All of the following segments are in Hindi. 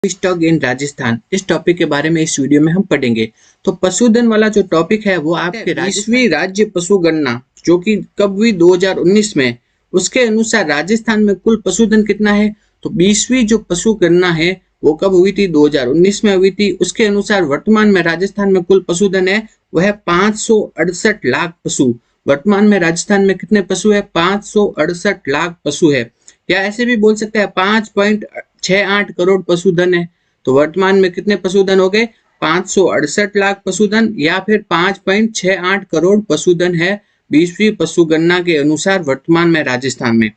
स्टॉक इन राजस्थान, इस टॉपिक के बारे में इस वीडियो में हम पढ़ेंगे। तो पशुधन वाला जो टॉपिक है वो आपके 20वीं राज्य पशु गणना जो कि कब हुई 2019 में, उसके अनुसार राजस्थान में कुल पशुधन कितना है। तो 20वीं जो पशु गणना है वो कब हुई थी, 2019 में हुई थी। उसके अनुसार वर्तमान में राजस्थान में कुल पशुधन है वह 568 लाख पशु। वर्तमान में राजस्थान में कितने पशु है, 568 लाख पशु है, या ऐसे भी बोल सकते हैं 5.68 करोड़ पशुधन है। तो वर्तमान में कितने पशुधन हो गए, 568 लाख पशुधन या फिर 5.68 करोड़ पशुधन है 20वीं पशु गणना के अनुसार वर्तमान में राजस्थान में।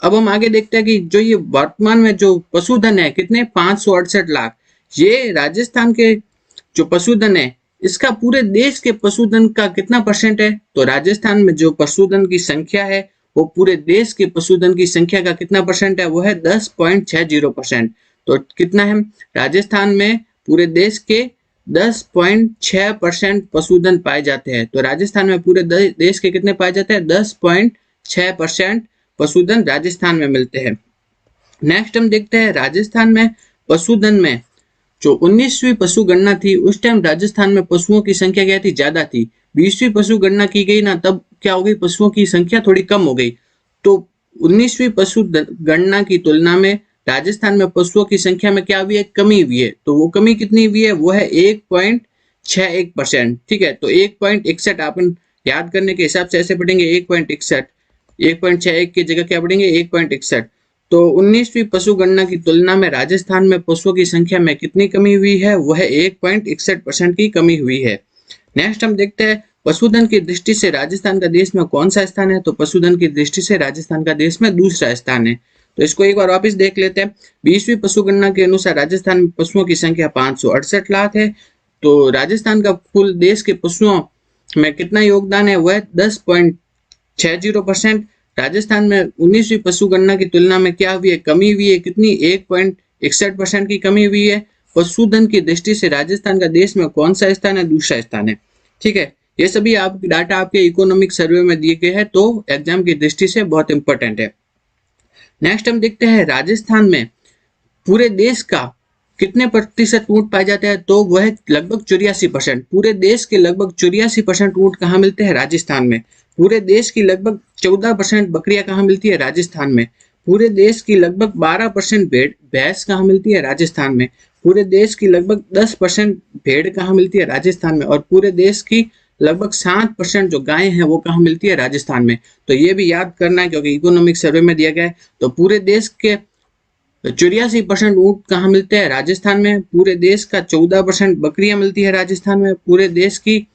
अब हम आगे देखते हैं कि जो ये वर्तमान में जो पशुधन है कितने, 568 लाख। ये राजस्थान के जो पशुधन है इसका पूरे देश के पशुधन का कितना परसेंट है। तो राजस्थान में जो पशुधन की संख्या है वो पूरे देश के पशुधन की संख्या का कितना परसेंट है, वो है 10.60%। तो कितना है, राजस्थान में पूरे देश के 10.6% पशुधन पाए जाते हैं। तो राजस्थान में पूरे देश के कितने पाए जाते हैं, 10.6% पशुधन राजस्थान में मिलते हैं। नेक्स्ट हम देखते हैं राजस्थान में पशुधन में जो 19वीं पशु गणना थी उस टाइम राजस्थान में पशुओं की संख्या क्या थी, ज्यादा थी। 20वीं पशु गणना की गई ना, तब क्या हो गई, पशुओं की संख्या थोड़ी कम हो गई। तो 19वीं पशु गणना की तुलना में राजस्थान में पशुओं की संख्या में क्या हुई है, कमी हुई है। तो वो कमी कितनी हुई है, वो है 1.61%। ठीक है, तो 1.61 अपन याद करने के हिसाब से ऐसे पढ़ेंगे 1.61, 1.61 की जगह क्या पढ़ेंगे 1.61। तो 19वीं पशु गणना की तुलना में राजस्थान में पशुओं की संख्या में कितनी कमी हुई है, वह 1.61% की कमी हुई है। नेक्स्ट हम देखते हैं पशुधन की दृष्टि से राजस्थान का देश में कौन सा स्थान है। तो पशुधन की दृष्टि से राजस्थान का देश में दूसरा स्थान है। तो इसको एक बार वापस देख लेते हैं। 20वीं पशु गणना के अनुसार राजस्थान में पशुओं की संख्या 568 लाख है। तो राजस्थान का कुल देश के पशुओं में कितना योगदान है, वह 10.60%। राजस्थान में 19वीं पशु गणना की तुलना में क्या हुई है, कमी हुई है, कितनी, 1.61% की कमी हुई है। पशुधन की दृष्टि से राजस्थान का देश में कौन सा स्थान है, दूसरा स्थान है। ठीक है, ये सभी आप डाटा आपके इकोनॉमिक सर्वे में दिए गए हैं, तो एग्जाम की दृष्टि से बहुत इंपॉर्टेंट है। नेक्स्ट हम देखते हैं राजस्थान में पूरे देश का कितने प्रतिशत ऊंट पाए जाते हैं। तो वह लगभग 84%। पूरे देश के लगभग 84% ऊंट कहाँ मिलते हैं, राजस्थान में। पूरे देश की लगभग 14% बकरियां कहाँ मिलती है, राजस्थान में। पूरे देश की लगभग 12% भैंस कहाँ मिलती है, राजस्थान में। पूरे देश की लगभग 10% भेड़ कहाँ मिलती है, राजस्थान में। और पूरे देश की लगभग 7% जो गायें हैं वो कहाँ मिलती है, राजस्थान में। तो ये भी याद करना है क्योंकि इकोनॉमिक सर्वे में दिया गया है। तो पूरे देश के 84% ऊंट कहाँ मिलते हैं, राजस्थान में। पूरे देश का 14% बकरियां मिलती है राजस्थान में। पूरे देश की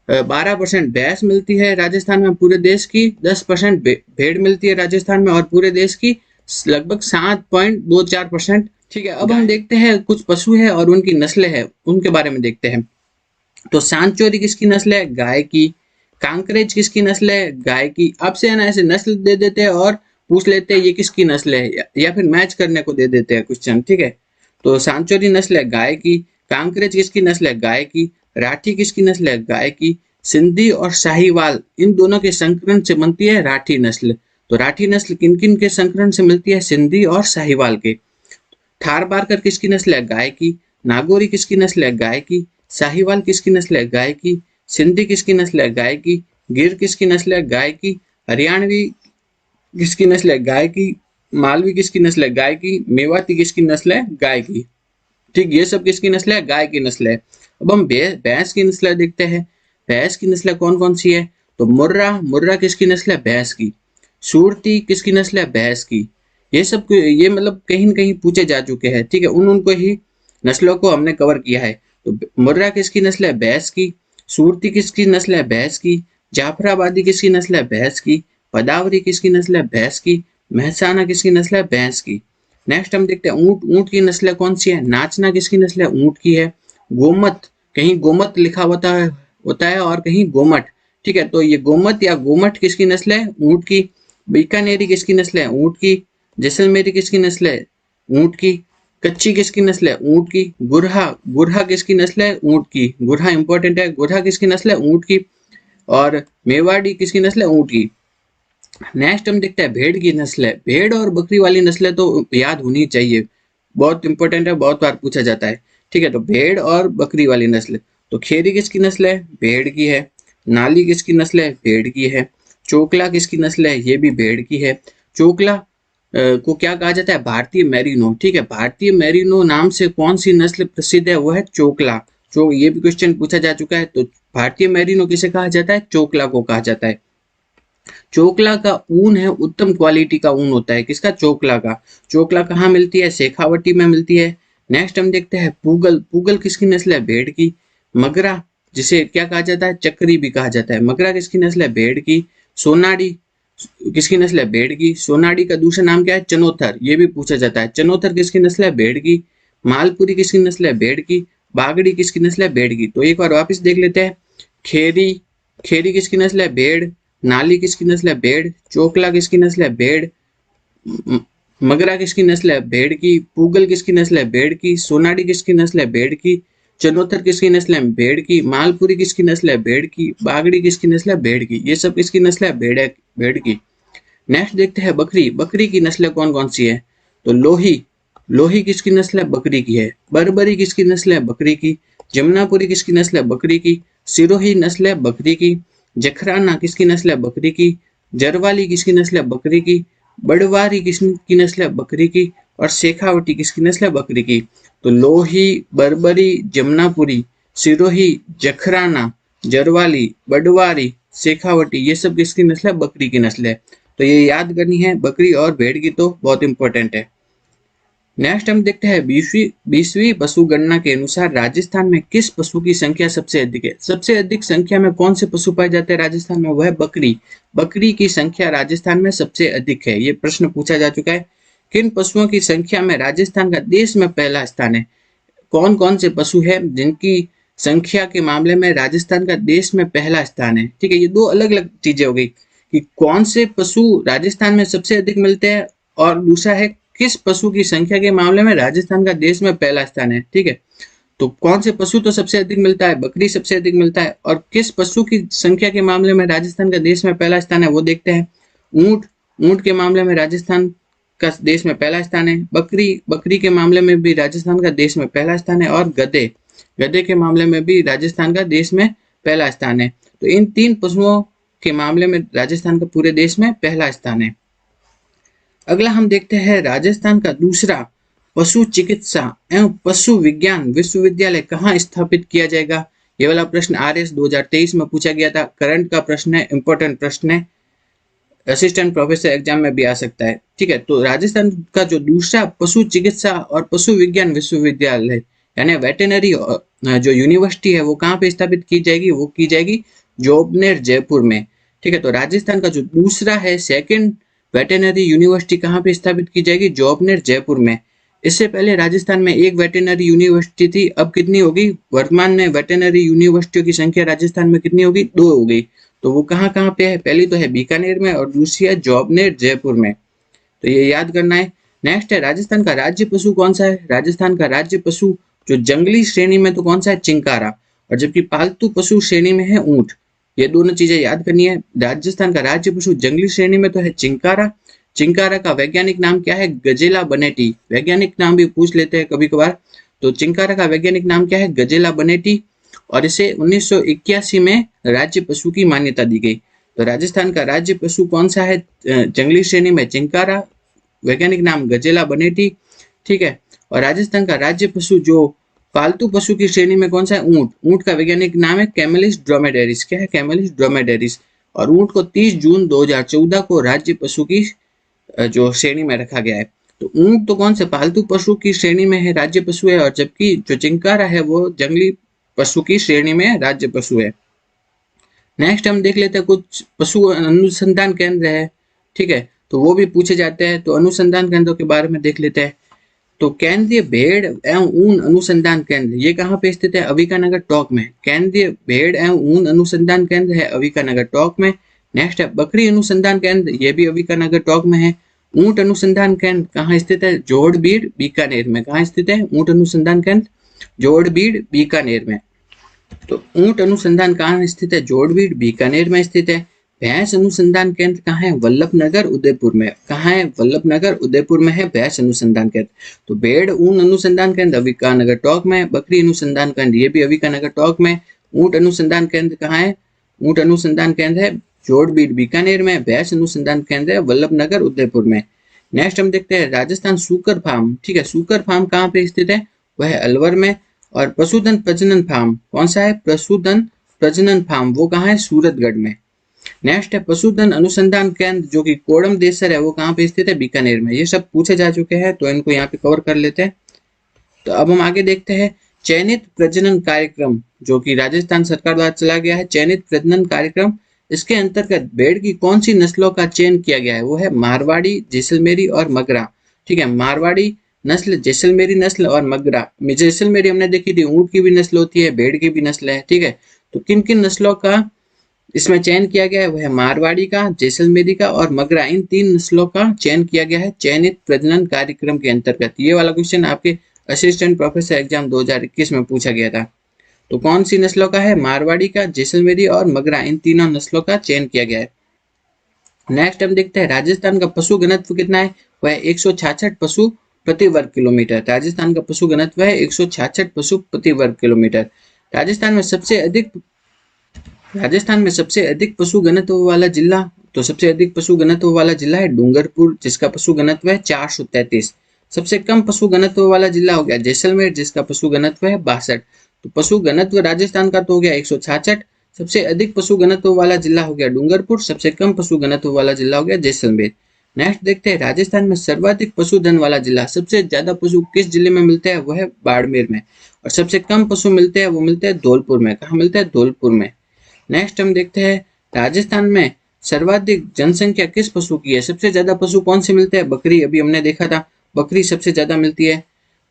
12% भैंस मिलती है राजस्थान में। पूरे देश की 10% भेड़ मिलती है राजस्थान में। और पूरे देश की लगभग 7.24%। ठीक है, अब हम देखते हैं कुछ पशु है और उनकी नस्लें है, उनके बारे में देखते हैं। तो सांचौरी किसकी नस्ल है, गाय की। कांकरेज किसकी नस्ल है, गाय की। आपसे है ना ऐसे नस्ल दे देते हैं और पूछ लेते हैं ये किसकी नस्ल है, या फिर मैच करने को दे देते हैं क्वेश्चन। ठीक है, तो सांचौरी नस्ल है गाय की। कांकरेज किसकी नस्ल है, गाय की। राठी किसकी नस्ल है, गाय की। सिंधी और शाहीवाल इन दोनों के संकरण से बनती है राठी नस्ल। तो राठी नस्ल किन किन के संकरण से मिलती है, सिंधी और शाहीवाल के। थार बारकर किसकी नस्ल है, गाय की। नागौरी किसकी नस्ल है, गाय की। शाहीवाल किसकी नस्ल है, गाय की। सिंधी किसकी नस्ल है, गाय की। गिर किसकी नस्ल है, गाय की। हरियाणवी किसकी नस्ल है, गाय की। मालवी किसकी नस्ल है, गाय की। मेवाती किसकी नस्ल है, गाय की। ठीक, ये सब किसकी नस्ल है, गाय की नस्ल है। अब हम भैंस की नस्ल देखते हैं। भैंस की नस्ल कौन कौन सी है। तो मुर्रा, मुर्रा किसकी नस्ल है, भैंस की। सूरती किसकी नस्ल है, भैंस की। ये सब ये मतलब कहीं न कहीं पूछे जा चुके हैं। ठीक है, उनको ही नस्लों को हमने कवर किया है। तो मुर्रा किसकी नस्ल है, भैंस की। सूरती किसकी नस्ल है, भैंस की। जाफराबादी किसकी नस्ल है, भैंस की। पदावरी किसकी नस्ल है, भैंस की। महसाना किसकी नस्ल है, भैंस की। नेक्स्ट हम देखते हैं ऊंट, ऊंट की नस्ल कौन सी है। नाचना किसकी नस्ल है, ऊंट की है। गोमत, कहीं गोमत लिखा होता है और कहीं गोमट। ठीक है, तो ये गोमत या गोमट किसकी नस्ल है, ऊंट की। बीकानेरी किसकी नस्ल है, ऊंट की। जैसलमेरी किसकी नस्ल है, ऊंट की। कच्ची किसकी नस्ल है, ऊंट की। गुरहा, गुरहा किसकी नस्ल है, ऊंट की। गुरहा इंपॉर्टेंट है, गुरहा किसकी नस्ल है, ऊंट की। और मेवाड़ी किसकी नस्ल है, ऊंट की। नेक्स्ट हम देखते हैं भेड़ की नस्ल है। भेड़ और बकरी वाली नस्लें तो याद होनी चाहिए। बहुत इंपॉर्टेंट है, बहुत बार पूछा जाता है। ठीक है, तो भेड़ और बकरी वाली नस्ल, तो खेरी किसकी नस्ल है? भेड़ की है। नाली किसकी नस्ल है? भेड़ की है। चोकला किसकी नस्ल है? ये भी भेड़ की है। चोकला को क्या कहा जाता है? भारतीय मेरिनो। ठीक है, भारतीय मेरिनो नाम से कौन सी नस्ल प्रसिद्ध है? वो है चोकला। जो ये भी क्वेश्चन पूछा जा चुका है। तो भारतीय मेरिनो किसे कहा जाता है? चोकला को कहा जाता है। चोकला का ऊन है उत्तम क्वालिटी का ऊन होता है। किसका? चोकला का। चोकला कहाँ मिलती है? शेखावटी में मिलती है। नेक्स्ट हम देखते हैं पूगल। पूगल किसकी नस्ल है? भेड़ की। मगरा, जिसे क्या कहा जाता है? चक्री भी कहा जाता है। मगरा किसकी नस्ल है? भेड़ की। सोनाड़ी किसकी नस्ल है? भेड़ की। सोनाड़ी का दूसरा नाम क्या है? चनोथर, ये भी पूछा जाता है। चनोथर किसकी नस्ल है? भेड़ की। मालपुरी किसकी नस्ल है? भेड़ की। बागड़ी किसकी नस्ल है? भेड़ की। तो एक बार वापस देख लेते हैं। खेरी, खेरी किसकी नस्ल है? भेड़। नाली किसकी नस्ल है? भेड़। चोकला किसकी नस्ल है? भेड़। मगरा किसकी नस्ल है? भेड़ की। पूगल किसकी नस्ल है? भेड़ की। सोनाड़ी किसकी नस्ल है? भेड़ की। चनोथर किसकी नस्ल है? भेड़ की। मालपुरी किसकी नस्ल है? भेड़ की। बागड़ी किसकी नस्ल है? भेड़ की। ये सब किसकी नस्ल है? भेड़ की। नेक्स्ट देखते हैं बकरी। बकरी की नस्लें कौन कौन सी है? तो लोही, लोही किसकी नस्ल है? बकरी की है। बरबरी किसकी नस्ल है? बकरी की। जमुनापुरी किसकी नस्ल है? बकरी की। सिरोही नस्ल है? बकरी की। जखराना किसकी नस्ल है? बकरी की। जरवाली किसकी नस्ल है? बकरी की। बड़वारी किसकी नस्ल है? बकरी की। और शेखावटी किसकी नस्ल है? बकरी की। तो लोही, बरबरी, जमुनापुरी, सिरोही, जखराना, जरवाली, बड़वारी, शेखावटी, ये सब किसकी नस्ल है? बकरी की नस्ल है। तो ये याद करनी है, बकरी और भेड़ की तो बहुत इंपॉर्टेंट है। नेक्स्ट हम देखते हैं 20वीं पशु गणना के अनुसार राजस्थान में किस पशु की संख्या सबसे अधिक है? सबसे अधिक संख्या में कौन से पशु पाए जाते हैं राजस्थान में? वह है बकरी। बकरी की संख्या राजस्थान में सबसे अधिक है। ये प्रश्न पूछा जा चुका है। किन पशुओं की संख्या में राजस्थान का देश में पहला स्थान है? कौन कौन से पशु हैं जिनकी संख्या के मामले में राजस्थान का देश में पहला स्थान है? ठीक है, ये दो अलग अलग चीजें हो गई कि कौन से पशु राजस्थान में सबसे अधिक मिलते हैं, और दूसरा है किस पशु की संख्या के मामले में राजस्थान का देश में पहला स्थान है। ठीक है, तो कौन से पशु तो सबसे अधिक मिलता है? बकरी सबसे अधिक मिलता है। और किस पशु की संख्या के मामले में राजस्थान का देश में पहला स्थान है, वो देखते हैं। ऊंट, ऊंट के मामले में राजस्थान का देश में पहला स्थान है। बकरी, बकरी के मामले में भी राजस्थान का देश में पहला स्थान है। और गधे, गधे के मामले में भी राजस्थान का देश में पहला स्थान है। तो इन तीन पशुओं के मामले में राजस्थान का पूरे देश में पहला स्थान है। अगला हम देखते हैं राजस्थान का दूसरा पशु चिकित्सा एवं पशु विज्ञान विश्वविद्यालय कहाँ स्थापित किया जाएगा? ये वाला प्रश्न RS 2023 में पूछा गया था। करंट का प्रश्न है, इंपॉर्टेंट प्रश्न है, असिस्टेंट प्रोफेसर एग्जाम में भी आ सकता है। ठीक है, तो राजस्थान का जो दूसरा पशु चिकित्सा और पशु विज्ञान विश्वविद्यालय यानी वेटेनरी जो यूनिवर्सिटी है वो कहाँ पे स्थापित की जाएगी? वो की जाएगी जोबनेर, जयपुर में। ठीक है, तो राजस्थान का जो दूसरा है सेकंड वेटेनरी यूनिवर्सिटी कहाँ पे स्थापित की जाएगी? जोबनेर, जयपुर में। इससे पहले राजस्थान में एक वेटेनरी यूनिवर्सिटी थी, अब कितनी होगी? वर्तमान में वेटेनरी यूनिवर्सिटियों की संख्या राजस्थान में कितनी होगी? 2 हो गई। तो वो कहाँ कहाँ पे है? पहली तो है बीकानेर में और दूसरी है जोबनेर, जयपुर में। तो ये याद करना है। नेक्स्ट है राजस्थान का राज्य पशु कौन सा है? राजस्थान का राज्य पशु जो जंगली श्रेणी में तो कौन सा है? चिंकारा। और जबकि पालतू पशु श्रेणी में है ऊंट। ये दोनों चीजें याद करनी है। राजस्थान का राज्य पशु जंगली श्रेणी में तो है चिंकारा। चिंकारा का वैज्ञानिक नाम क्या है? गजेला बनेटी। वैज्ञानिक नाम भी पूछ लेते हैं कभी कभार। तो चिंकारा का वैज्ञानिक नाम क्या है? गजेला बनेटी। और इसे 1981 में राज्य पशु की मान्यता दी गई। तो राजस्थान का राज्य पशु कौन सा है? जंगली श्रेणी में चिंकारा, वैज्ञानिक नाम गजेला बनेटी। ठीक है, और राजस्थान का राज्य पशु जो पालतू पशु की श्रेणी में कौन सा है? ऊंट। ऊंट का वैज्ञानिक नाम है कैमेलिस ड्रोमेडेरिस। क्या है? कैमेलिस ड्रोमेडेरिस। और ऊंट को 30 जून 2014 को राज्य पशु की जो श्रेणी में रखा गया है। तो ऊंट तो कौन से पालतू पशु की श्रेणी में है, राज्य पशु है, और जबकि जो चिंकारा है वो जंगली पशु की श्रेणी में राज्य पशु है। नेक्स्ट हम देख लेते हैं कुछ पशु अनुसंधान केंद्र है। ठीक है, तो वो भी पूछे जाते हैं। तो अनुसंधान केंद्रों के बारे में देख लेते हैं। तो केंद्रीय भेड़ एवं ऊन अनुसंधान केंद्र ये कहाँ पे स्थित है? अविकानगर टोंक में। केंद्रीय भेड़ एवं ऊन अनुसंधान केंद्र है अविकानगर टोंक में। नेक्स्ट है बकरी अनुसंधान केंद्र, ये भी अविकानगर टोंक में है। ऊंट अनुसंधान केंद्र कहाँ स्थित है? जोड़बीड़, बीकानेर में। कहाँ स्थित है ऊंट अनुसंधान केंद्र? जोड़बीड़, बीकानेर में। तो ऊंट अनुसंधान कहाँ स्थित है? जोड़बीड़, बीकानेर में स्थित है। भैंस अनुसंधान केंद्र कहाँ है? वल्लभनगर उदयपुर में। कहाँ है? वल्लभनगर उदयपुर में है भैंस अनुसंधान केंद्र। तो भेड़ ऊन अनुसंधान केंद्र अविकानगर टोंक में। बकरी अनुसंधान केंद्र ये भी अविकानगर टोंक में। ऊंट अनुसंधान केंद्र कहाँ है? ऊंट अनुसंधान केंद्र है जोड़बीड़ बीकानेर में। भैंस अनुसंधान केंद्र है वल्लभनगर उदयपुर में। नेक्स्ट हम देखते हैं राजस्थान सुकर फार्म। ठीक है, सुकर फार्म कहाँ पे स्थित है? वह है अलवर में। और पशुधन प्रजनन फार्म कौन सा है? पशुधन प्रजनन फार्म वो कहाँ है? सूरतगढ़ में। नेक्स्ट है पशुधन अनुसंधान केंद्र जो कि कोडम देसर है, वो कहाँ पे स्थित है? बीकानेर में। ये सब पूछे जा चुके हैं तो इनको यहाँ पे कवर कर लेते हैं। तो अब हम आगे देखते हैं चयनित प्रजनन कार्यक्रम जो कि राजस्थान सरकार द्वारा चला गया है। चयनित प्रजनन कार्यक्रम, इसके अंतर्गत भेड़ की कौन सी नस्लों का चयन किया गया है? वो है मारवाड़ी, जैसलमेरी और मगरा। ठीक है, मारवाड़ी नस्ल, जैसलमेरी नस्ल और मगरा। जैसलमेरी हमने देखी थी, ऊंट की भी नस्ल होती है, भेड़ की भी नस्ल है। ठीक है, तो किन किन नस्लों का इसमें चयन किया गया है? वह मारवाड़ी का, जैसलमेरी का और मगरा। इन 3 नस्लों का चयन किया गया है चयनित प्रजनन कार्यक्रम के अंतर्गत। ये वाला क्वेश्चन आपके असिस्टेंट प्रोफेसर एग्जाम 2021 में पूछा गया था। तो कौन सी नस्लों का है? मारवाड़ी का, जैसलमेरी और मगरा। इन तीनों नस्लों का चयन किया गया है। नेक्स्ट हम देखते हैं राजस्थान का पशु घनत्व कितना है? वह 166 पशु प्रति वर्ग किलोमीटर। राजस्थान का पशु घनत्व है 166 पशु प्रति वर्ग किलोमीटर। राजस्थान में सबसे अधिक पशु घनत्व वाला जिला, तो सबसे अधिक पशु घनत्व वाला जिला है डूंगरपुर जिसका पशु घनत्व है 433। सबसे कम पशु घनत्व वाला जिला हो गया जैसलमेर जिसका पशु घनत्व है 62। तो पशु घनत्व राजस्थान का तो हो गया 166। सबसे अधिक पशु घनत्व वाला जिला हो गया डूंगरपुर, सबसे कम पशु घनत्व वाला जिला हो गया जैसलमेर। नेक्स्ट देखते हैं राजस्थान में सर्वाधिक पशुधन वाला जिला। सबसे ज्यादा पशु किस जिले में मिलते हैं? वह है बाड़मेर में। और सबसे कम पशु मिलते हैं वो मिलते हैं धौलपुर में। कहाँ मिलते हैं? धौलपुर में। नेक्स्ट हम देखते हैं राजस्थान में सर्वाधिक जनसंख्या किस पशु की है? सबसे ज्यादा पशु कौन से मिलते हैं? बकरी। अभी हमने देखा था बकरी सबसे ज्यादा मिलती है।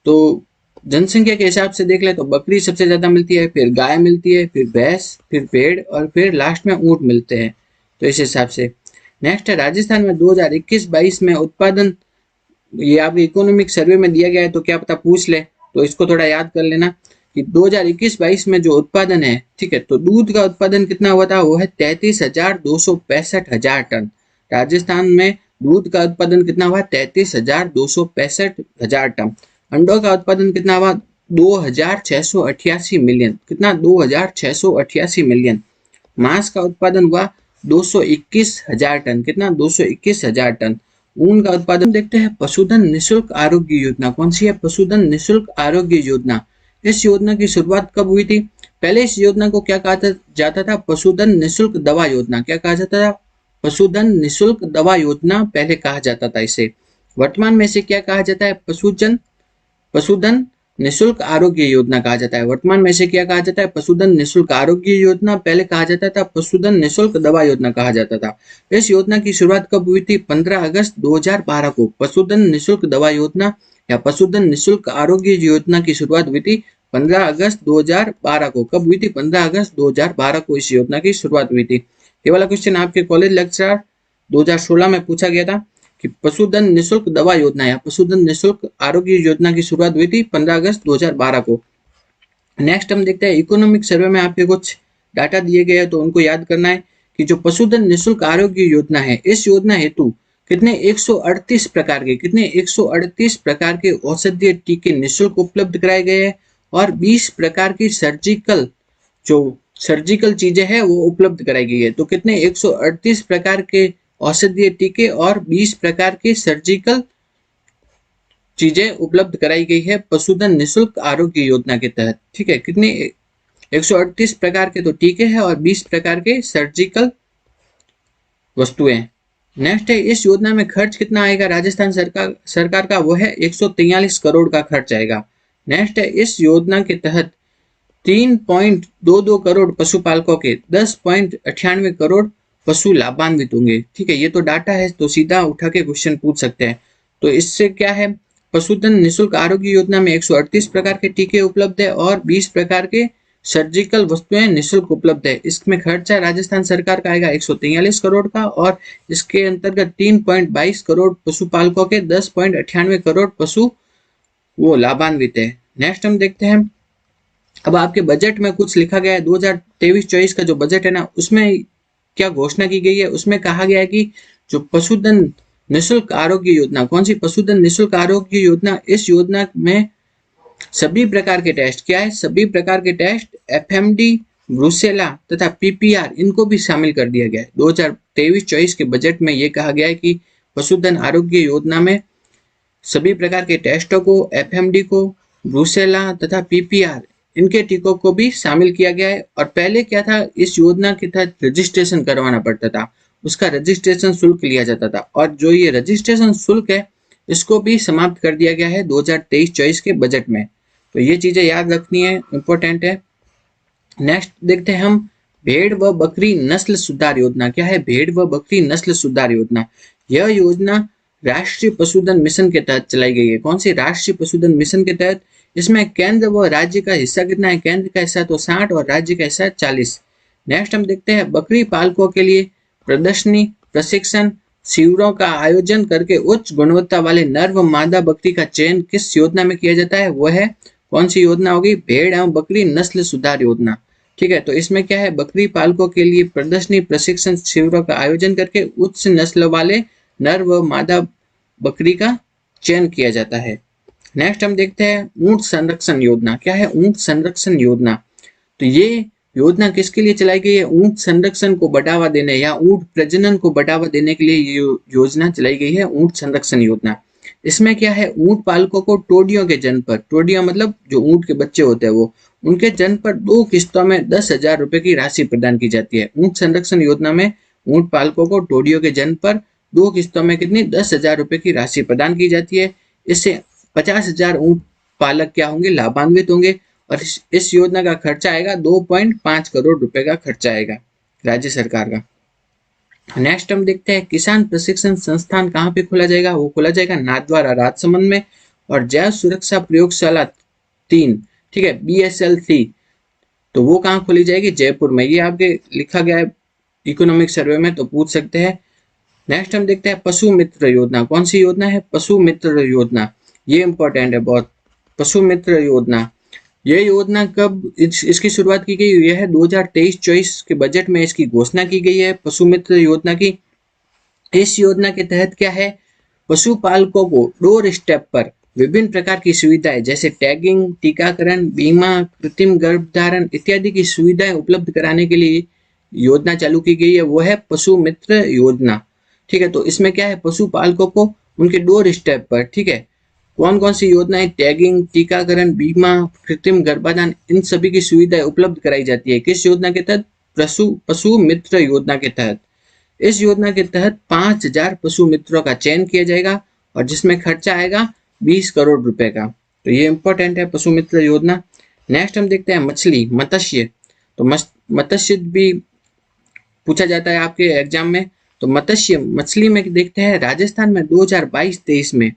तो जनसंख्या के हिसाब से देख ले तो बकरी सबसे ज्यादा मिलती है, फिर गाय मिलती है, फिर भैंस, फिर भेड़ और फिर लास्ट में ऊंट मिलते हैं। तो इस हिसाब से नेक्स्ट है राजस्थान में 2021-22 में उत्पादन, ये आपके इकोनॉमिक सर्वे में दिया गया है तो क्या पता पूछ ले, तो इसको थोड़ा याद कर लेना कि 2021-22 में जो उत्पादन है, ठीक है, तो दूध का उत्पादन कितना हुआ था? वो है 33,265,000 टन। राजस्थान में दूध का उत्पादन कितना हुआ? 33,265,000 टन। अंडों का उत्पादन कितना हुआ? 2,688 मिलियन। कितना? 2,688 मिलियन। मांस का उत्पादन हुआ 221,000 टन। कितना? 221,000 टन। ऊन का उत्पादन देखते हैं पशुधन निशुल्क आरोग्य योजना। कौन सी है? पशुधन निशुल्क आरोग्य योजना। इस योजना की शुरुआत कब हुई थी? पहले इस योजना को क्या कहा जाता था? पशुधन निशुल्क दवा योजना। क्या कहा जाता था? पशुधन निशुल्क दवा योजना पहले कहा जाता था इसे। वर्तमान में इसे क्या कहा जाता है? पशुधन निशुल्क आरोग्य योजना कहा जाता है। वर्तमान में इसे क्या कहा जाता है? पशुधन निशुल्क आरोग्य योजना। पहले कहा जाता था पशुधन निशुल्क दवा योजना कहा जाता था। इस योजना की शुरुआत कब हुई थी? 15 अगस्त 2012 को पशुधन निशुल्क दवा योजना या पशुधन निशुल्क आरोग्य योजना की शुरुआत हुई थी 15 अगस्त 2012 को। कब हुई थी? 15 अगस्त 2012 को इस योजना की शुरुआत हुई थी। ये वाला क्वेश्चन आपके कॉलेज लेक्चर 2016 में पूछा गया था कि पशुधन निशुल्क दवा योजना या पशुधन निशुल्क आरोग्य योजना की शुरुआत हुई थी 15 अगस्त 2012 को। नेक्स्ट हम देखते हैं इकोनॉमिक सर्वे में आपके कुछ डाटा दिए गए हैं तो उनको याद करना है कि जो पशुधन निशुल्क आरोग्य योजना है, इस योजना हेतु कितने 138 प्रकार के 138 प्रकार के औषधीय टीके निशुल्क उपलब्ध कराए गए हैं और 20 प्रकार की सर्जिकल चीजें हैं वो उपलब्ध कराई गई है। तो कितने 138 प्रकार के औषधीय टीके और 20 प्रकार की सर्जिकल चीजें उपलब्ध कराई गई है पशुधन निशुल्क आरोग्य योजना के तहत। ठीक है, कितने 138 प्रकार के तो टीके हैं और 20 प्रकार के सर्जिकल वस्तुएं। नेक्स्ट है इस योजना में खर्च कितना आएगा राजस्थान सरकार का? वो है 143 करोड़ का खर्च आएगा। नेक्स्ट है इस योजना के तहत 3.22 करोड़ पशुपालकों के 10.98 करोड़ पशु लाभान्वित होंगे। ठीक है, ये तो डाटा है तो सीधा उठा के क्वेश्चन पूछ सकते हैं। तो इससे क्या है, पशुधन निशुल्क आरोग्य योजना में 138 प्रकार के टीके उपलब्ध है और 20 प्रकार के सर्जिकल वस्तुएं निशुल्क उपलब्ध है। इसमें खर्चा राजस्थान सरकार का आएगा 143 करोड़ का और इसके अंतर्गत 3.22 करोड़ पशुपालकों के 10.98 करोड़ पशु वो लाभान्वित है। नेक्स्ट हम देखते हैं अब आपके बजट में कुछ लिखा गया है 2023-24 का जो बजट है ना, उसमें क्या घोषणा की गई है, उसमें कहा गया है कि जो पशुधन निःशुल्क आरोग्य योजना, कौन सी पशुधन निःशुल्क आरोग्य योजना, इस योजना में सभी प्रकार के टेस्ट, क्या है, सभी प्रकार के टेस्ट, एफएमडी, ब्रूसेला तथा पीपीआर, इनको भी शामिल कर दिया गया है। 2023-24 के बजट में यह कहा गया है कि पशुधन आरोग्य योजना में सभी प्रकार के टेस्टों को, एफएमडी को, ब्रूसेला तथा पीपीआर, इनके टीकों को भी शामिल किया गया है। और पहले क्या था, इस योजना के तहत रजिस्ट्रेशन करवाना पड़ता था, उसका रजिस्ट्रेशन शुल्क लिया जाता था, और जो ये रजिस्ट्रेशन शुल्क है इसको भी समाप्त कर दिया गया है 2023-24 के बजट में। तो ये चीजें याद रखनी है, इंपॉर्टेंट है। नेक्स्ट देखते हैं हम भेड़ व बकरी नस्ल सुधार योजना। क्या है भेड़ व बकरी नस्ल सुधार योजना? यह योजना राष्ट्रीय पशुधन मिशन के तहत चलाई गई है। कौन सी? राष्ट्रीय पशुधन मिशन के तहत। इसमें केंद्र व राज्य का हिस्सा कितना है? केंद्र का हिस्सा तो 60 और राज्य का हिस्सा 40। नेक्स्ट हम देखते हैं बकरी पालकों के लिए प्रदर्शनी, प्रशिक्षण शिविरों का आयोजन करके उच्च गुणवत्ता वाले नर व मादा बकरी का चयन किस योजना में किया जाता है? वह है कौन सी योजना होगी? भेड़ एवं बकरी नस्ल सुधार योजना। ठीक है, तो इसमें क्या है, बकरी पालकों के लिए प्रदर्शनी प्रशिक्षण शिविरों का आयोजन करके उच्च नस्ल वाले नर व मादा बकरी का चयन किया जाता है। नेक्स्ट हम देखते हैं ऊंट संरक्षण योजना। क्या है ऊंट संरक्षण योजना? तो ये योजना किसके लिए चलाई गई है? ऊंट संरक्षण को बढ़ावा देने या ऊंट प्रजनन को बढ़ावा देने के लिए ये योजना चलाई गई है, ऊंट संरक्षण योजना। इसमें क्या है, ऊंट पालकों को टोडियों के जन्म पर, टोडिया मतलब जो ऊंट के बच्चे होते हैं वो, उनके जन्म पर 2 किस्तों में 10,000 रुपए की राशि प्रदान की जाती है। ऊंट संरक्षण योजना में ऊंट पालकों को टोडियों के जन्म पर 2 किस्तों में कितनी 10,000 रुपए की राशि प्रदान की जाती है। इससे 50,000 ऊंट पालक क्या होंगे, लाभान्वित होंगे। और इस योजना का खर्चा आएगा 2.5 करोड़ रुपए का खर्चा आएगा राज्य सरकार का। नेक्स्ट हम देखते हैं किसान प्रशिक्षण संस्थान कहाँ पे खोला जाएगा? वो खोला जाएगा नाथद्वारा राजसमंद में। और जैव सुरक्षा प्रयोगशाला 3, ठीक है, BSL3, तो वो कहाँ खोली जाएगी? जयपुर में। ये आपके लिखा गया है इकोनॉमिक सर्वे में, तो पूछ सकते हैं। नेक्स्ट हम देखते हैं पशु मित्र योजना। कौन सी योजना है? पशु मित्र योजना। ये इंपॉर्टेंट है बहुत। पशु मित्र योजना, यह योजना कब इसकी शुरुआत की गई? यह है 2023-24 के बजट में इसकी घोषणा की गई है पशु मित्र योजना की। इस योजना के तहत क्या है, पशुपालकों को डोर स्टेप पर विभिन्न प्रकार की सुविधाएं जैसे टैगिंग, टीकाकरण, बीमा, कृत्रिम गर्भधारण इत्यादि की सुविधाएं उपलब्ध कराने के लिए योजना चालू की गई है, वो है पशु मित्र योजना। ठीक है, तो इसमें क्या है, पशुपालकों को उनके डोर स्टेप पर, ठीक है, कौन कौन सी योजनाएं, टैगिंग, टीकाकरण, बीमा, कृत्रिम गर्भाधान, इन सभी की सुविधाएं उपलब्ध कराई जाती है। किस योजना के तहत? पशु मित्र योजना के तहत। इस योजना के तहत 5,000 पशु मित्रों का चयन किया जाएगा और जिसमें खर्चा आएगा 20 करोड़ रुपए का। तो ये इंपॉर्टेंट है पशु मित्र योजना। नेक्स्ट हम देखते हैं मछली, मत्स्य। तो मत्स्य भी पूछा जाता है आपके एग्जाम में। तो मत्स्य, मछली में देखते हैं राजस्थान में 2022-23 में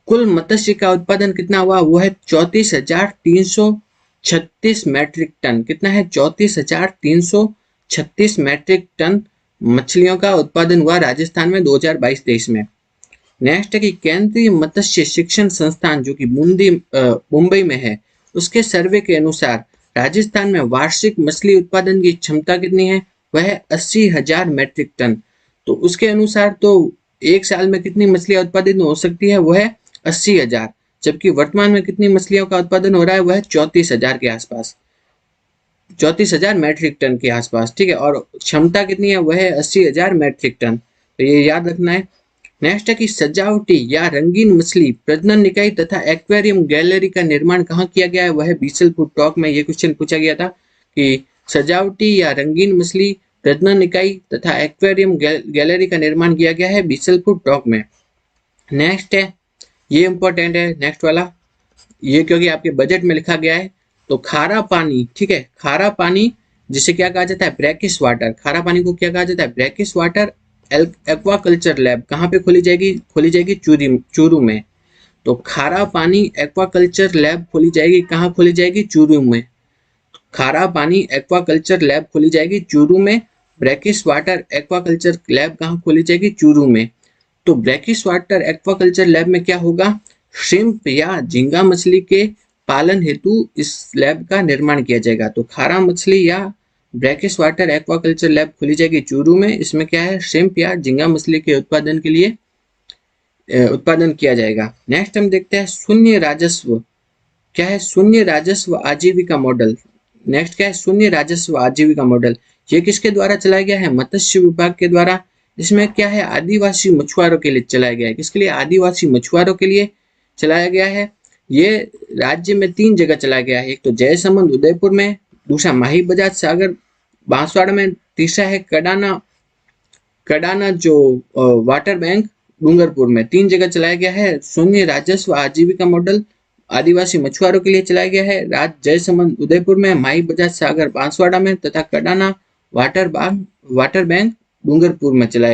कुल मत्स्य का उत्पादन कितना हुआ? वो है 34,336 मैट्रिक टन। कितना है? 34,336 मैट्रिक टन मछलियों का उत्पादन हुआ राजस्थान में 2022-23 में। नेक्स्ट है कि केंद्रीय मत्स्य शिक्षण संस्थान जो कि मुंबई में है, उसके सर्वे के अनुसार राजस्थान में वार्षिक मछली उत्पादन की क्षमता कितनी है? वह है 80,000 मैट्रिक टन। तो उसके अनुसार तो एक साल में कितनी मछलियां उत्पादित हो सकती है? वो है 80,000। जबकि वर्तमान में कितनी मछलियों का उत्पादन हो रहा है? वह है 34,000 के आसपास, 34,000 मैट्रिक टन के आसपास। ठीक है, और क्षमता कितनी है? वह है 80,000 मैट्रिक टन। तो ये याद रखना है। नेक्स्ट है कि सजावटी या रंगीन मछली प्रजनन इकाई तथा एक्वेरियम गैलरी का निर्माण कहाँ किया गया है? वह है बीसलपुर टॉक में। ये क्वेश्चन पूछा गया था कि सजावटी या रंगीन मछली प्रजनन इकाई तथा एक्वेरियम गैलरी का निर्माण किया गया है बीसलपुर टॉक में। नेक्स्ट है, ये इंपॉर्टेंट है नेक्स्ट वाला, ये क्योंकि आपके बजट में लिखा गया है। तो खारा पानी, ठीक है, खारा पानी जिसे क्या कहा जाता है? Brackish water. खारा पानी को क्या कहा जाता है? ब्रैकिश वाटर एक्वाकल्चर लैब कहाँ पे खोली जाएगी? खोली जाएगी चूरू में। तो खारा पानी एक्वाकल्चर लैब खोली जाएगी कहाँ? खोली जाएगी चूरू में। खारा पानी एक्वाकल्चर लैब खोली जाएगी चूरू में। ब्रैकिश वाटर एक्वाकल्चर लैब कहाँ खोली जाएगी? चूरू में। तो ब्रैकिश वाटर एक्वाकल्चर लैब में क्या होगा? श्रिम्प या झींगा मछली के पालन हेतु इस लैब का निर्माण किया जाएगा। तो खारा मछली या ब्रैकिश वाटर एक्वाकल्चर लैब खोली जाएगी चूरू में। इसमें क्या है, श्रिम्प या झींगा मछली के उत्पादन के लिए उत्पादन किया जाएगा। नेक्स्ट हम देखते हैं शून्य राजस्व। क्या है, शून्य राजस्व आजीविका मॉडल। नेक्स्ट क्या है, शून्य राजस्व आजीविका मॉडल। ये किसके द्वारा चलाया गया है, मत्स्य विभाग के द्वारा। इसमें क्या है, आदिवासी मछुआरों के लिए चलाया गया है। किसके लिए, आदिवासी मछुआरों के लिए चलाया गया है। ये राज्य में 3 जगह चलाया गया है। एक तो जयसमंद उदयपुर में, दूसरा माही बजाज सागर बांसवाड़ा में, तीसरा है कडाना जो वाटर बैंक डूंगरपुर में। 3 जगह चलाया गया है। शून्य राजस्व आजीविका मॉडल आदिवासी मछुआरों के लिए चलाया गया है। जयसमंद उदयपुर में, माही बजाज सागर बांसवाड़ा में तथा कडाना वाटर बैंक डूंगरपुर में चलाया